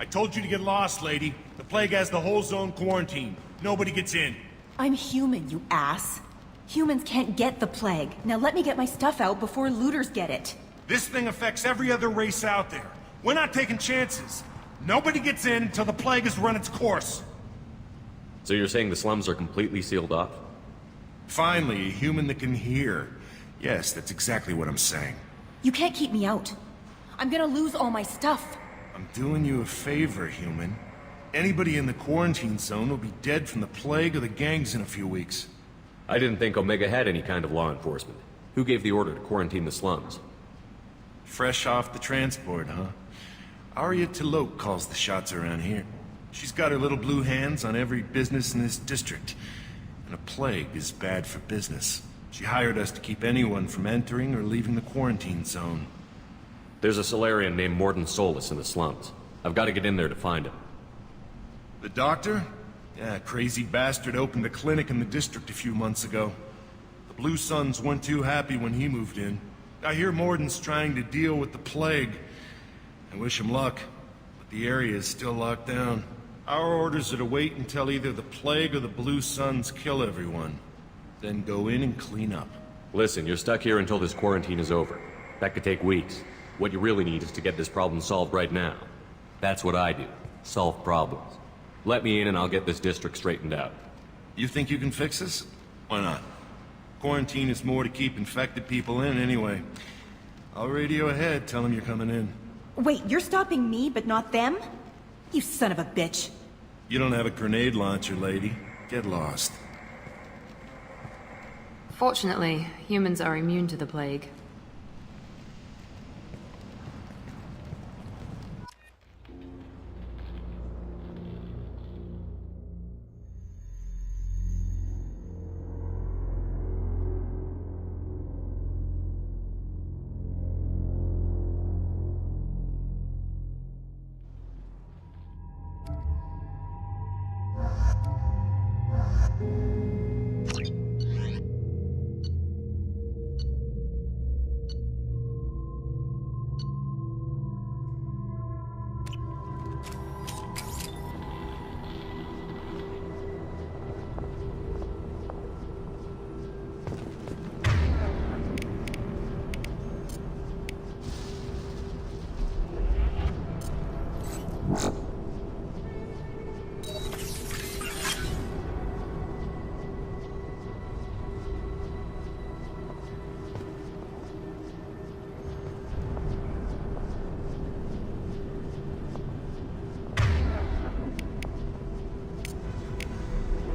I told you to get lost, lady. The plague has the whole zone quarantined. Nobody gets in. I'm human, you ass. Humans can't get the plague. Now let me get my stuff out before looters get it. This thing affects every other race out there. We're not taking chances. Nobody gets in until the plague has run its course. So you're saying the slums are completely sealed off? Finally, a human that can hear. Yes, that's exactly what I'm saying. You can't keep me out. I'm gonna lose all my stuff. I'm doing you a favor, human. Anybody in the quarantine zone will be dead from the plague or the gangs in a few weeks. I didn't think Omega had any kind of law enforcement. Who gave the order to quarantine the slums? Fresh off the transport, huh? Arya Tilok calls the shots around here. She's got her little blue hands on every business in this district. And a plague is bad for business. She hired us to keep anyone from entering or leaving the quarantine zone. There's a Solarian named Morden Solus in the slums. I've got to get in there to find him. The doctor? Yeah, crazy bastard opened a clinic in the district a few months ago. The Blue Suns weren't too happy when he moved in. I hear Morden's trying to deal with the plague. I wish him luck, but the area is still locked down. Our orders are to wait until either the plague or the Blue Suns kill everyone. Then go in and clean up. Listen, you're stuck here until this quarantine is over. That could take weeks. What you really need is to get this problem solved right now. That's what I do. Solve problems. Let me in and I'll get this district straightened out. You think you can fix this? Why not? Quarantine is more to keep infected people in anyway. I'll radio ahead, tell them you're coming in. Wait, you're stopping me, but not them? You son of a bitch. You don't have a grenade launcher, lady. Get lost. Fortunately, humans are immune to the plague.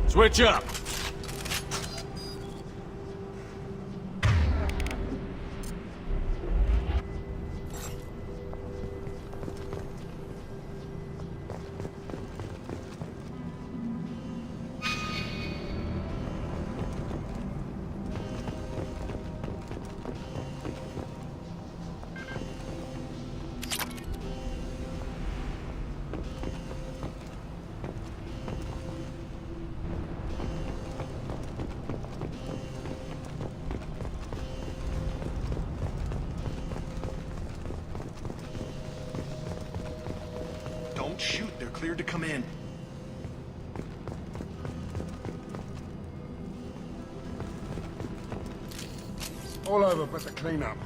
Switch up! Don't shoot, they're cleared to come in. All over but the cleanup.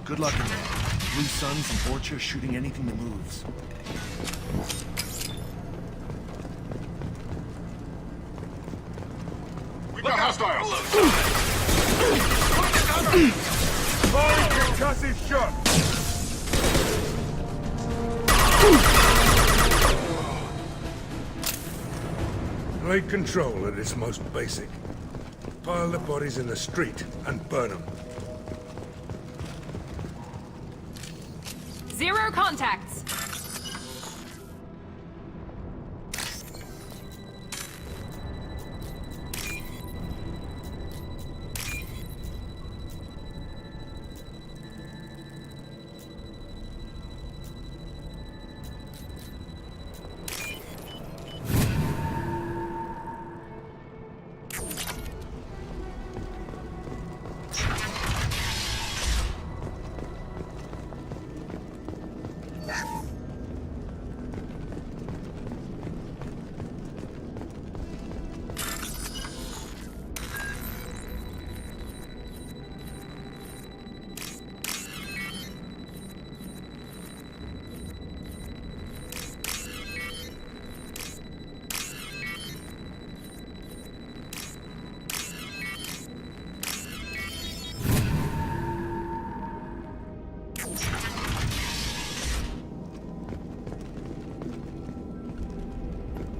Good luck in there. Blue Suns and Borcha shooting anything that moves. We got hostiles! Firing concussive shot! Blade control at its most basic. Pile the bodies in the street and burn them. Zero contacts!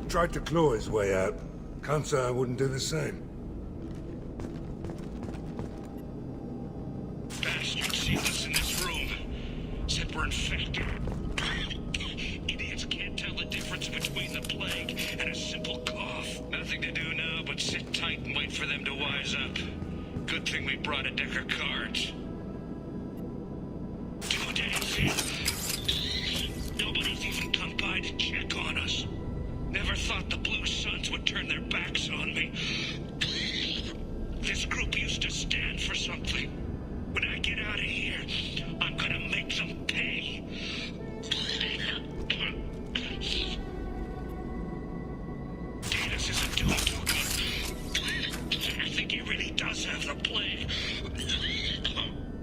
Tried to claw his way out. Can't say I wouldn't do the same. Bastard sealed us in this room. Said we're infected. Idiots can't tell the difference between the plague and a simple cough. Nothing to do now but sit tight and wait for them to wise up. Good thing we brought a deck of cards. 2 days in. Nobody's even come by to check on us. Never thought the Blue Suns would turn their backs on me. This group used to stand for something. When I get out of here, I'm gonna make them pay. Davis isn't doing too good. I think he really does have the plague.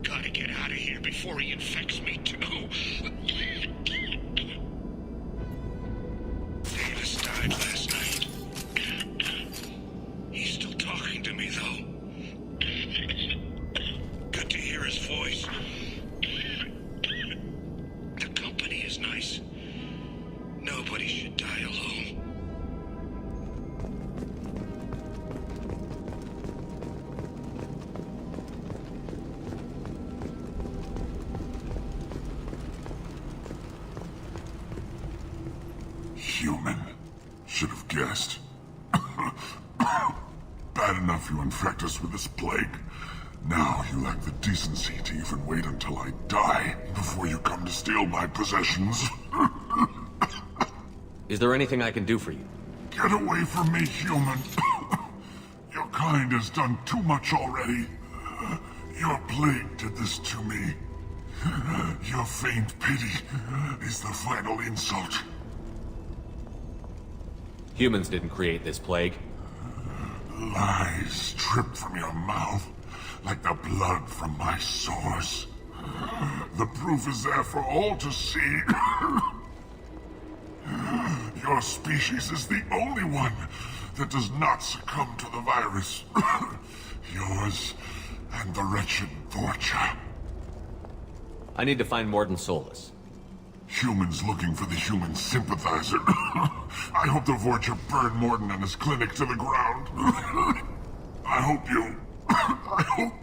Gotta get out of here before he infects me too. Died last night. He's still talking to me, though. Good to hear his voice. The company is nice. Nobody should die alone. Human. Should have guessed. Bad enough you infect us with this plague. Now you lack the decency to even wait until I die before you come to steal my possessions. Is there anything I can do for you? Get away from me, human. Your kind has done too much already. Your plague did this to me. Your faint pity is the final insult. Humans didn't create this plague. Lies drip from your mouth like the blood from my sores. The proof is there for all to see. Your species is the only one that does not succumb to the virus. Yours and the wretched Vorcha. I need to find Morden Solus. Humans looking for the human sympathizer. I hope the Vorcha burn Morden and his clinic to the ground. I hope you... I hope...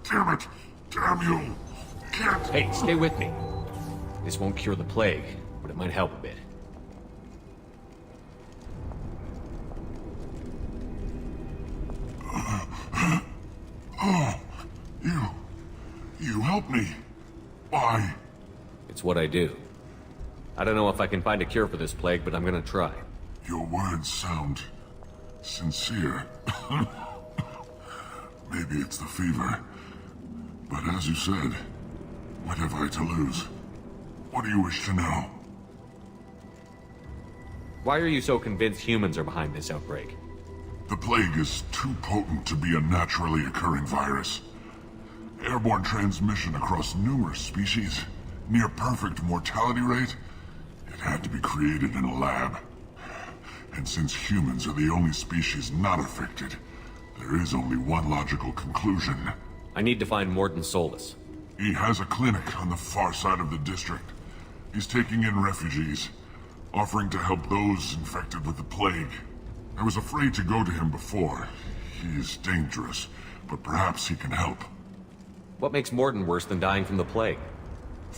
Damn it. Damn you. Can't... Hey, stay with me. This won't cure the plague, but it might help a bit. Oh, you helped me. Why? It's what I do. I don't know if I can find a cure for this plague, but I'm gonna try. Your words sound sincere. Maybe it's the fever. But as you said, what have I to lose? What do you wish to know? Why are you so convinced humans are behind this outbreak? The plague is too potent to be a naturally occurring virus. Airborne transmission across numerous species, near perfect mortality rate. It had to be created in a lab. And since humans are the only species not affected, there is only one logical conclusion. I need to find Morden Solus. He has a clinic on the far side of the district. He's taking in refugees, offering to help those infected with the plague. I was afraid to go to him before. He is dangerous, but perhaps he can help. What makes Morton worse than dying from the plague?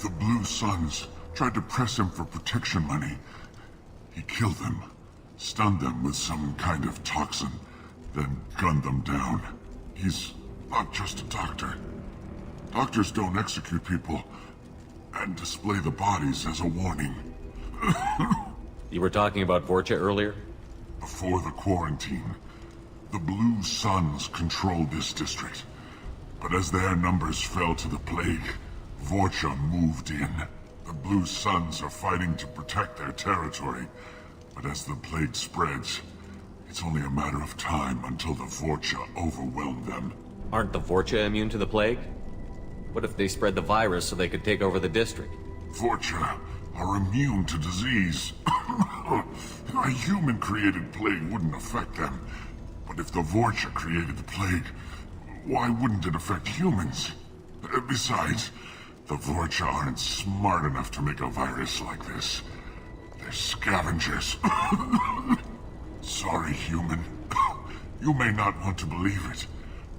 The Blue Suns tried to press him for protection money. He killed them, stunned them with some kind of toxin, then gunned them down. He's not just a doctor. Doctors don't execute people and display the bodies as a warning. You were talking about Vorcha earlier? Before the quarantine, the Blue Suns controlled this district. But as their numbers fell to the plague, Vorcha moved in. The Blue Suns are fighting to protect their territory, but as the plague spreads, it's only a matter of time until the Vorcha overwhelm them. Aren't the Vorcha immune to the plague? What if they spread the virus so they could take over the district? Vorcha are immune to disease. A human-created plague wouldn't affect them. But if the Vorcha created the plague, why wouldn't it affect humans? Besides, the Vorcha aren't smart enough to make a virus like this. They're scavengers. Sorry, human. You may not want to believe it,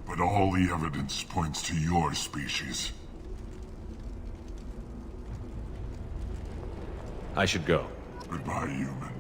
but all the evidence points to your species. I should go. Goodbye, human.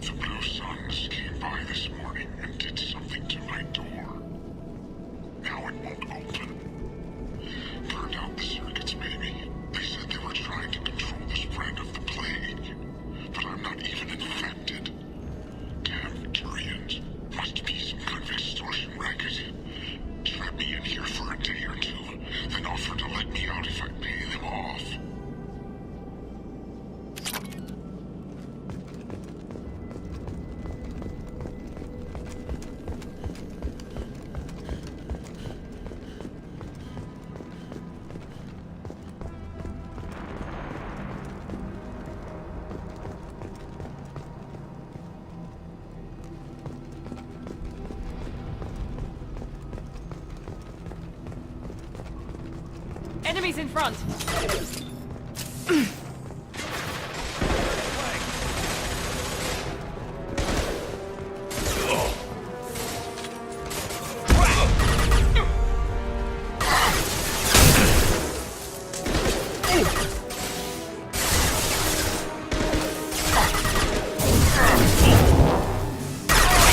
The Blue Suns came by this morning and did something to my door. Now it won't open. Burned out the circuits, maybe. They said they were trying to control the spread of the plague. But I'm not even infected. Damn Turians. Must be some kind of extortion racket. Trap me in here for a day or two, then offer to let me out if I pay them off. Enemies in front!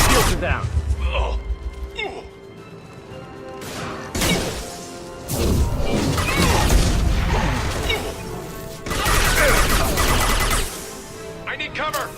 Shields are down. I need cover!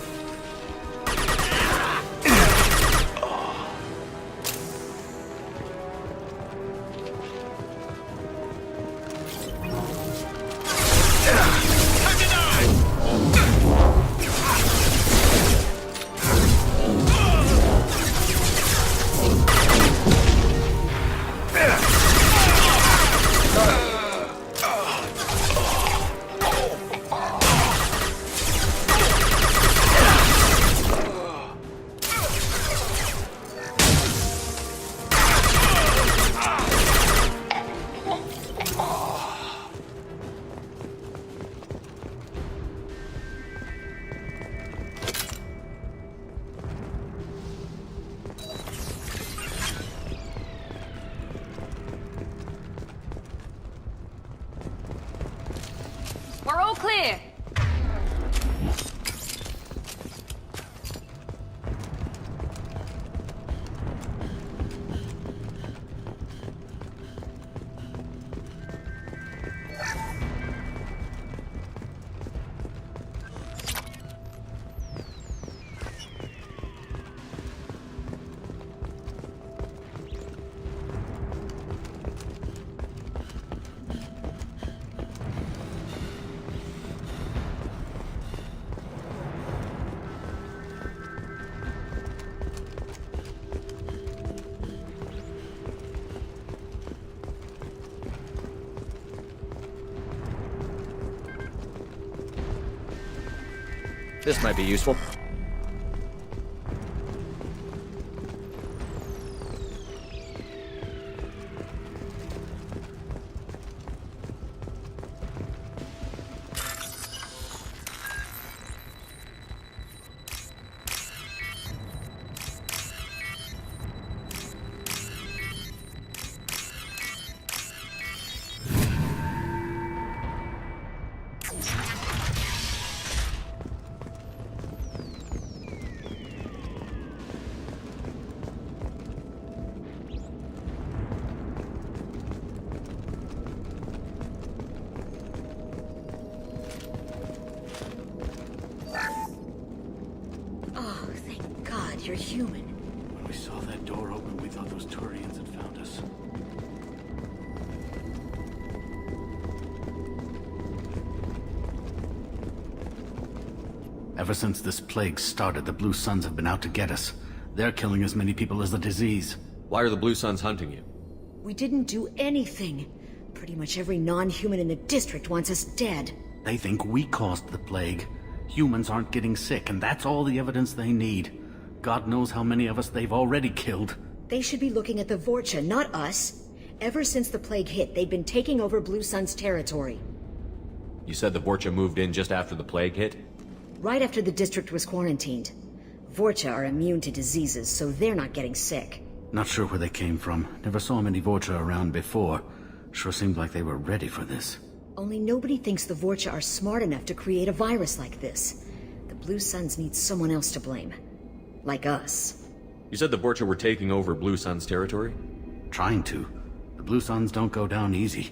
We're all clear! This might be useful. Oh, thank God you're human. When we saw that door open, we thought those Turians had found us. Ever since this plague started, the Blue Suns have been out to get us. They're killing as many people as the disease. Why are the Blue Suns hunting you? We didn't do anything. Pretty much every non-human in the district wants us dead. They think we caused the plague. Humans aren't getting sick, and that's all the evidence they need. God knows how many of us they've already killed. They should be looking at the Vorcha, not us. Ever since the plague hit, they've been taking over Blue Sun's territory. You said the Vorcha moved in just after the plague hit? Right after the district was quarantined. Vorcha are immune to diseases, so they're not getting sick. Not sure where they came from. Never saw many Vorcha around before. Sure seemed like they were ready for this. Only nobody thinks the Vorcha are smart enough to create a virus like this. The Blue Suns need someone else to blame. Like us. You said the Vorcha were taking over Blue Sun's territory? Trying to. The Blue Suns don't go down easy.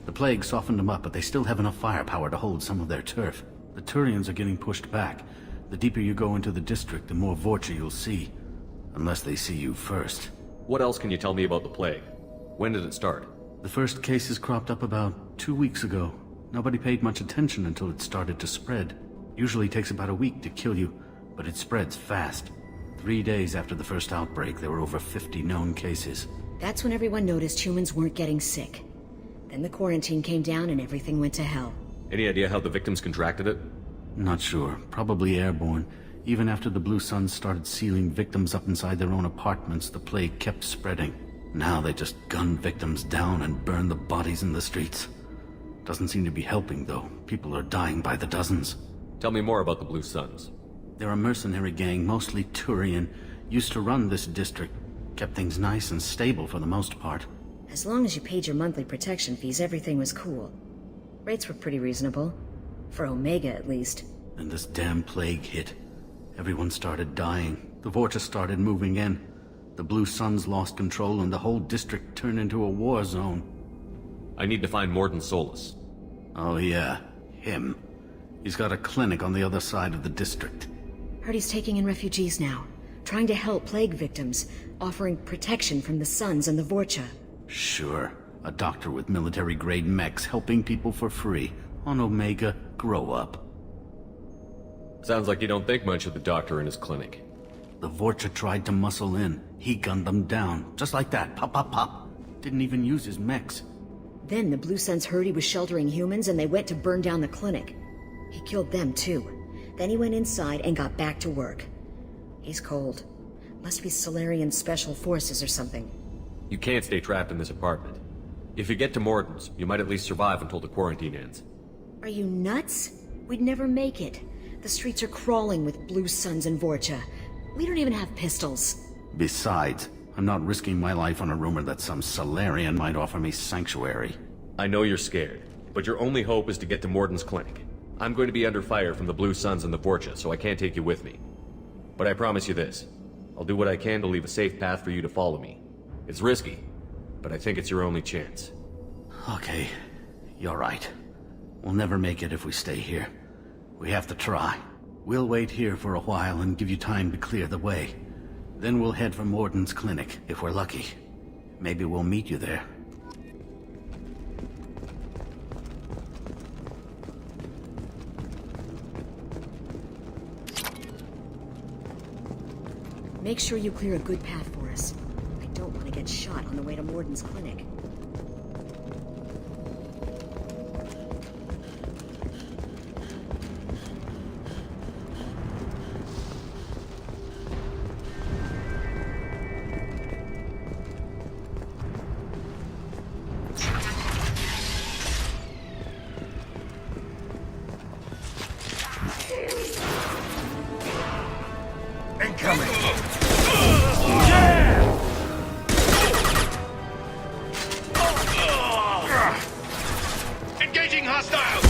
The plague softened them up, but they still have enough firepower to hold some of their turf. The Turians are getting pushed back. The deeper you go into the district, the more Vorcha you'll see. Unless they see you first. What else can you tell me about the plague? When did it start? The first cases cropped up about 2 weeks ago. Nobody paid much attention until it started to spread. Usually takes about a week to kill you, but it spreads fast. 3 days after the first outbreak, there were over 50 known cases. That's when everyone noticed humans weren't getting sick. Then the quarantine came down and everything went to hell. Any idea how the victims contracted it? Not sure. Probably airborne. Even after the Blue Suns started sealing victims up inside their own apartments, the plague kept spreading. Now they just gun victims down and burn the bodies in the streets. Doesn't seem to be helping, though. People are dying by the dozens. Tell me more about the Blue Suns. They're a mercenary gang, mostly Turian. Used to run this district. Kept things nice and stable for the most part. As long as you paid your monthly protection fees, everything was cool. Rates were pretty reasonable. For Omega, at least. Then this damn plague hit. Everyone started dying. The Vorcha started moving in. The Blue Suns lost control and the whole district turned into a war zone. I need to find Morden Solus. Oh yeah, him. He's got a clinic on the other side of the district. Heard he's taking in refugees now. Trying to help plague victims. Offering protection from the Suns and the Vorcha. Sure. A doctor with military-grade mechs helping people for free. On Omega, grow up. Sounds like you don't think much of the doctor in his clinic. The Vorcha tried to muscle in. He gunned them down. Just like that. Pop, pop, pop. Didn't even use his mechs. Then the Blue Suns heard he was sheltering humans and they went to burn down the clinic. He killed them too. Then he went inside and got back to work. He's cold. Must be Solarian Special Forces or something. You can't stay trapped in this apartment. If you get to Morden's, you might at least survive until the quarantine ends. Are you nuts? We'd never make it. The streets are crawling with Blue Suns and Vorcha. We don't even have pistols. Besides, I'm not risking my life on a rumor that some Solarian might offer me sanctuary. I know you're scared, but your only hope is to get to Morden's clinic. I'm going to be under fire from the Blue Suns and the Vorcha, so I can't take you with me. But I promise you this. I'll do what I can to leave a safe path for you to follow me. It's risky, but I think it's your only chance. Okay, you're right. We'll never make it if we stay here. We have to try. We'll wait here for a while and give you time to clear the way. Then we'll head for Morden's clinic, if we're lucky. Maybe we'll meet you there. Make sure you clear a good path for us. I don't want to get shot on the way to Morden's clinic. hostiles!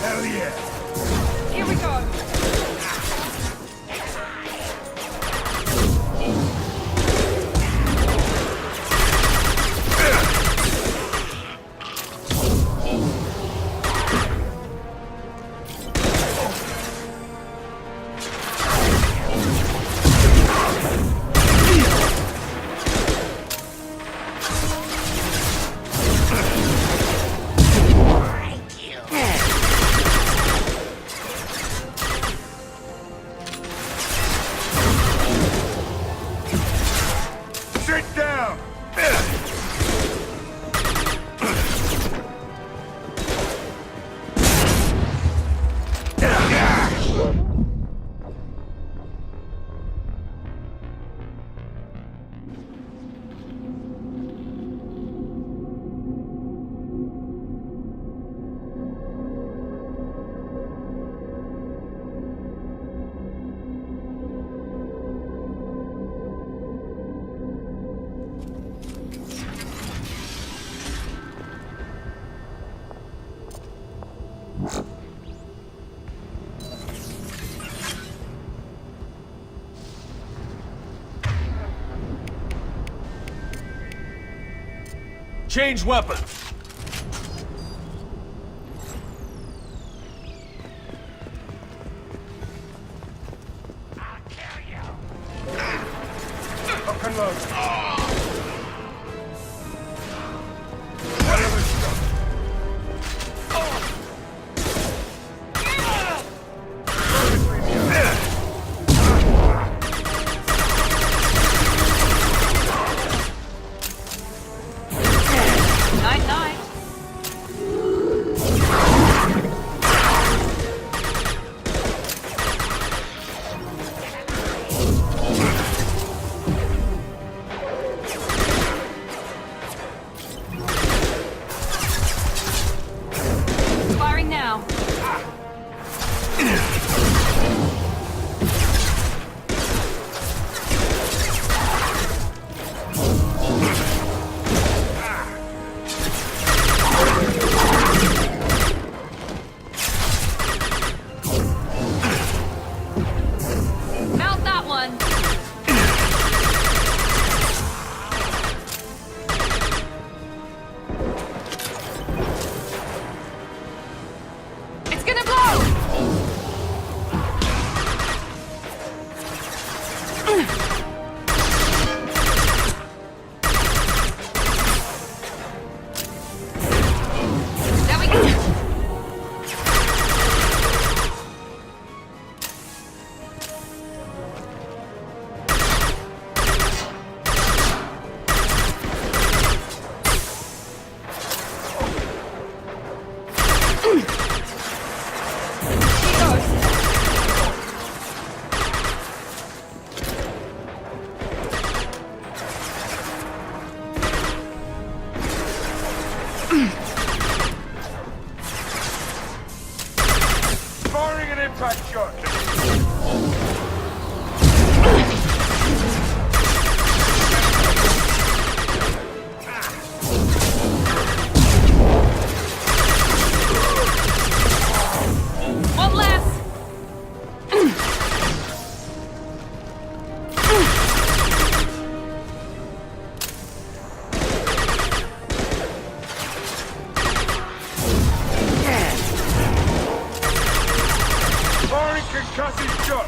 Hell yeah! Here we go. Sit down! Change weapons! Lock and load. Whatever stuff. Night, night. Firing now. Mount that one. It's gonna blow! There we go. He goes. Firing an impact shot. One less. Firing concussive shot.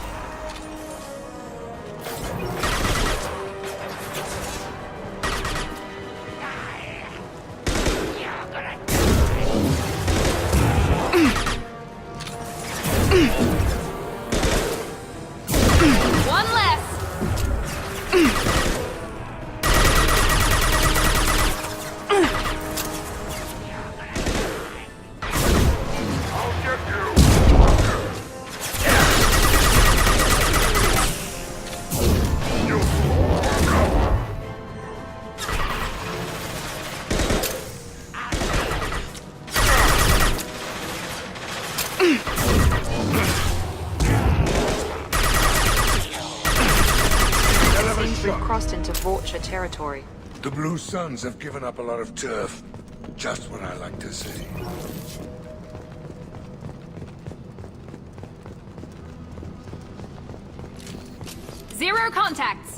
One less. I'll get you. crossed into Vorcha territory. The Blue Suns have given up a lot of turf. Just what I like to see. Zero contacts!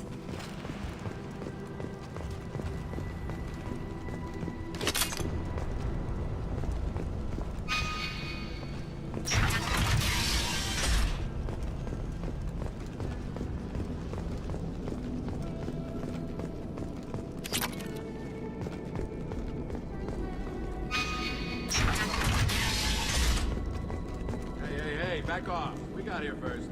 Hey, back off. We got here first.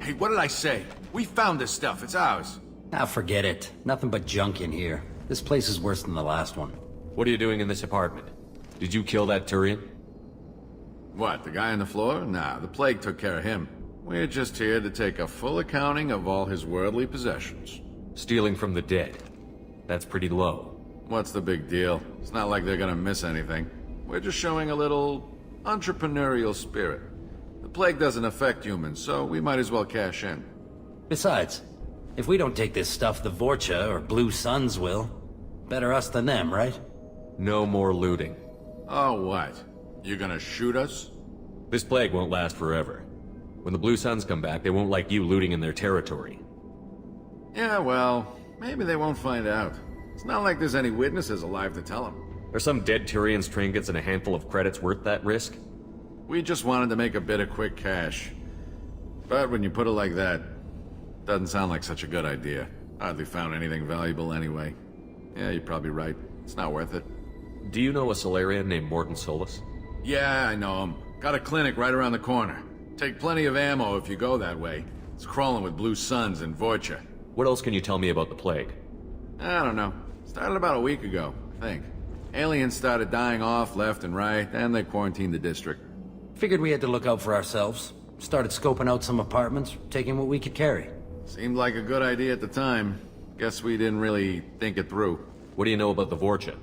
Hey, what did I say? We found this stuff. It's ours. Ah, forget it. Nothing but junk in here. This place is worse than the last one. What are you doing in this apartment? Did you kill that Turian? What, the guy on the floor? Nah, the plague took care of him. We're just here to take a full accounting of all his worldly possessions. Stealing from the dead. That's pretty low. What's the big deal? It's not like they're gonna miss anything. We're just showing a little entrepreneurial spirit. The plague doesn't affect humans, so we might as well cash in. Besides, if we don't take this stuff, the Vorcha or Blue Suns will. Better us than them, right? No more looting. Oh, what? You gonna shoot us? This plague won't last forever. When the Blue Suns come back, they won't like you looting in their territory. Yeah, well, maybe they won't find out. It's not like there's any witnesses alive to tell them. Are some dead Tyrians' trinkets and a handful of credits worth that risk? We just wanted to make a bit of quick cash. But when you put it like that, doesn't sound like such a good idea. Hardly found anything valuable anyway. Yeah, you're probably right. It's not worth it. Do you know a Solarian named Morton Solus? Yeah, I know him. Got a clinic right around the corner. Take plenty of ammo if you go that way. It's crawling with Blue Suns and Vorcha. What else can you tell me about the plague? I don't know. Started about a week ago, I think. Aliens started dying off left and right, and they quarantined the district. Figured we had to look out for ourselves. Started scoping out some apartments, taking what we could carry. Seemed like a good idea at the time. Guess we didn't really think it through. What do you know about the Vorcha?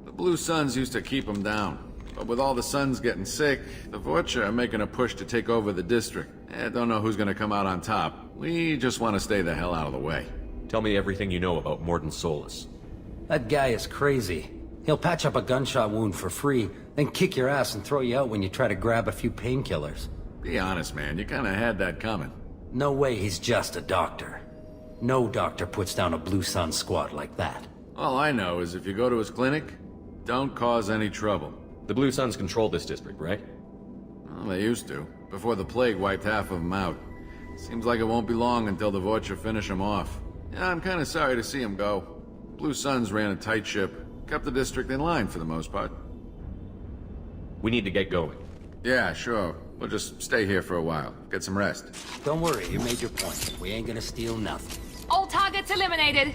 The Blue Suns used to keep them down. But with all the Suns getting sick, the Vorcha are making a push to take over the district. Don't know who's gonna come out on top. We just want to stay the hell out of the way. Tell me everything you know about Morton Solus. That guy is crazy. He'll patch up a gunshot wound for free, then kick your ass and throw you out when you try to grab a few painkillers. Be honest, man. You kinda had that coming. No way he's just a doctor. No doctor puts down a Blue Sun squad like that. All I know is if you go to his clinic, don't cause any trouble. The Blue Suns control this district, right? Well, they used to, before the plague wiped half of them out. Seems like it won't be long until the Vorcha finish them off. Yeah, I'm kinda sorry to see them go. Blue Suns ran a tight ship, kept the district in line for the most part. We need to get going. Yeah, sure. We'll just stay here for a while. Get some rest. Don't worry, you made your point. We ain't gonna steal nothing. All targets eliminated!